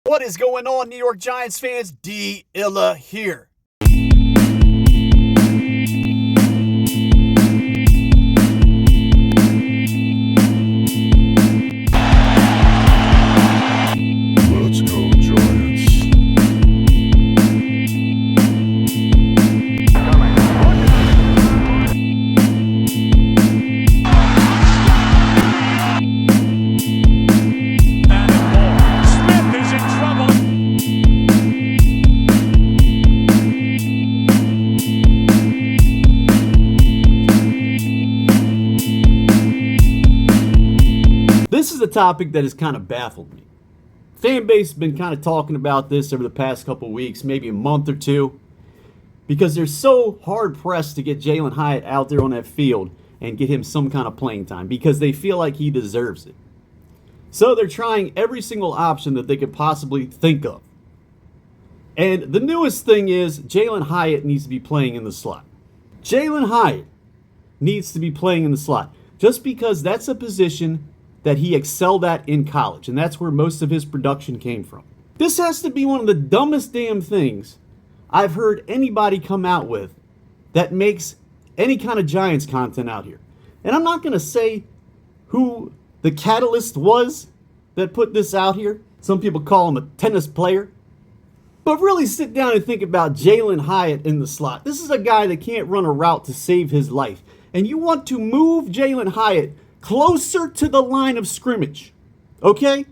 What is going on, New York Giants fans? D-Illa here. Let's go, Giants. Smith is in trouble. This is a topic that has kind of baffled me. Fan base has been kind of talking about this over the past couple weeks, maybe a month or two, because they're so hard pressed to get Jalin Hyatt out there on that field and get him some kind of playing time because they feel like he deserves it. So they're trying every single option that they could possibly think of. And the newest thing is Jalin Hyatt needs to be playing in the slot. Jalin Hyatt needs to be playing in the slot just because that's a position that he excelled at in college, and that's where most of his production came from. This has to be one of the dumbest damn things I've heard anybody come out with that makes any kind of Giants content out here. And I'm not going to say who the catalyst was that put this out here. Some people call him a tennis player. But really sit down and think about Jalin Hyatt in the slot. This is a guy that can't run a route to save his life. And you want to move Jalin Hyatt closer to the line of scrimmage, okay?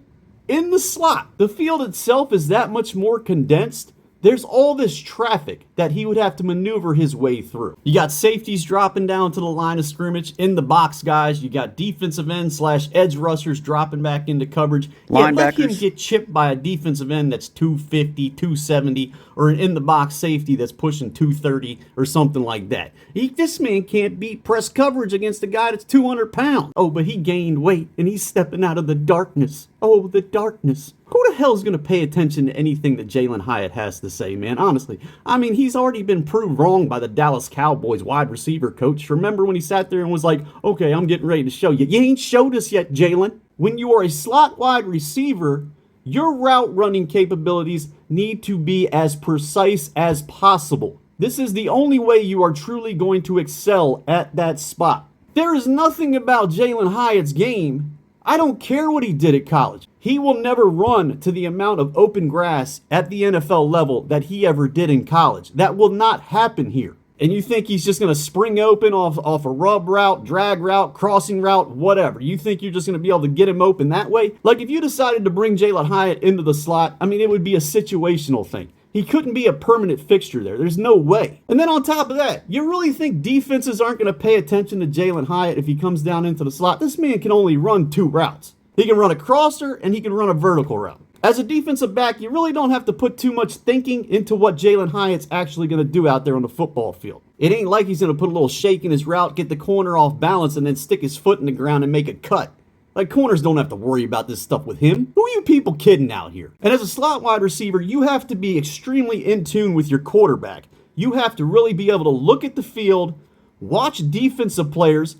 In the slot, the field itself is that much more condensed. There's all this traffic that he would have to maneuver his way through. You got safeties dropping down to the line of scrimmage, in the box guys. You got defensive end / edge rushers dropping back into coverage. Yeah, let him get chipped by a defensive end that's 250, 270, or an in the box safety that's pushing 230 or something like that. This man can't beat press coverage against a guy that's 200 pounds. Oh, but he gained weight and he's stepping out of the darkness. Oh, the darkness. Who the hell is going to pay attention to anything that Jalin Hyatt has to say, man? Honestly, I mean, he's already been proved wrong by the Dallas Cowboys wide receiver coach. Remember when he sat there and was like, okay, I'm getting ready to show you. You ain't showed us yet, Jalin. When you are a slot wide receiver, your route running capabilities need to be as precise as possible. This is the only way you are truly going to excel at that spot. There is nothing about Jalin Hyatt's game. I don't care what he did at college. He will never run to the amount of open grass at the NFL level that he ever did in college. That will not happen here. And you think he's just going to spring open off a rub route, drag route, crossing route, whatever. You think you're just going to be able to get him open that way? Like if you decided to bring Jalin Hyatt into the slot, I mean, it would be a situational thing. He couldn't be a permanent fixture there. There's no way. And then on top of that, you really think defenses aren't going to pay attention to Jalin Hyatt if he comes down into the slot? This man can only run two routes. He can run a crosser and he can run a vertical route. As a defensive back, you really don't have to put too much thinking into what Jalin Hyatt's actually going to do out there on the football field. It ain't like he's going to put a little shake in his route, get the corner off balance, and then stick his foot in the ground and make a cut. Like, corners don't have to worry about this stuff with him. Who are you people kidding out here? And as a slot wide receiver, you have to be extremely in tune with your quarterback. You have to really be able to look at the field, watch defensive players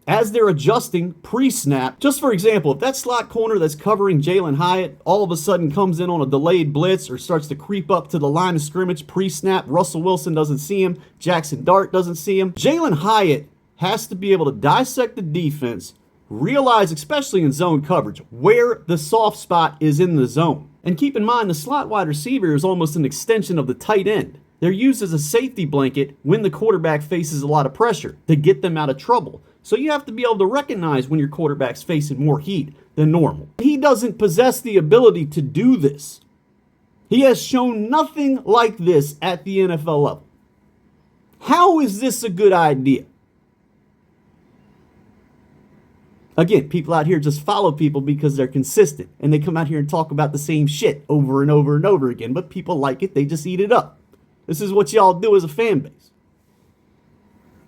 as they're adjusting pre-snap. Just for example, if that slot corner that's covering Jalin Hyatt all of a sudden comes in on a delayed blitz or starts to creep up to the line of scrimmage pre-snap, Russell Wilson doesn't see him, Jackson Dart doesn't see him. Jalin Hyatt has to be able to dissect the defense, realize, especially in zone coverage, where the soft spot is in the zone. And keep in mind, the slot wide receiver is almost an extension of the tight end. They're used as a safety blanket when the quarterback faces a lot of pressure to get them out of trouble. So you have to be able to recognize when your quarterback's facing more heat than normal. He doesn't possess the ability to do this. He has shown nothing like this at the NFL level. How is this a good idea? Again, people out here just follow people because they're consistent and they come out here and talk about the same shit over and over and over again, but people like it, they just eat it up. This is what y'all do as a fan base.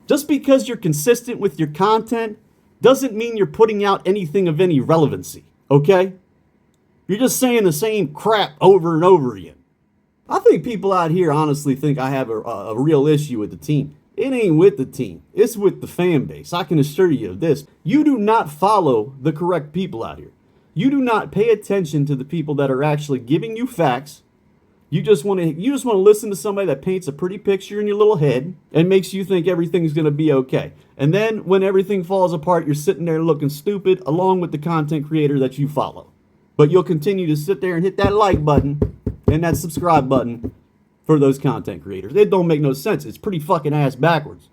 Just because you're consistent with your content doesn't mean you're putting out anything of any relevancy, okay? You're just saying the same crap over and over again. I think people out here honestly think I have a real issue with the team. It ain't with the team. It's with the fan base. I can assure you of this. You do not follow the correct people out here. You do not pay attention to the people that are actually giving you facts. You just want to listen to somebody that paints a pretty picture in your little head and makes you think everything's going to be okay. And then when everything falls apart, you're sitting there looking stupid along with the content creator that you follow. But you'll continue to sit there and hit that like button and that subscribe button for those content creators. It don't make no sense. It's pretty fucking ass backwards.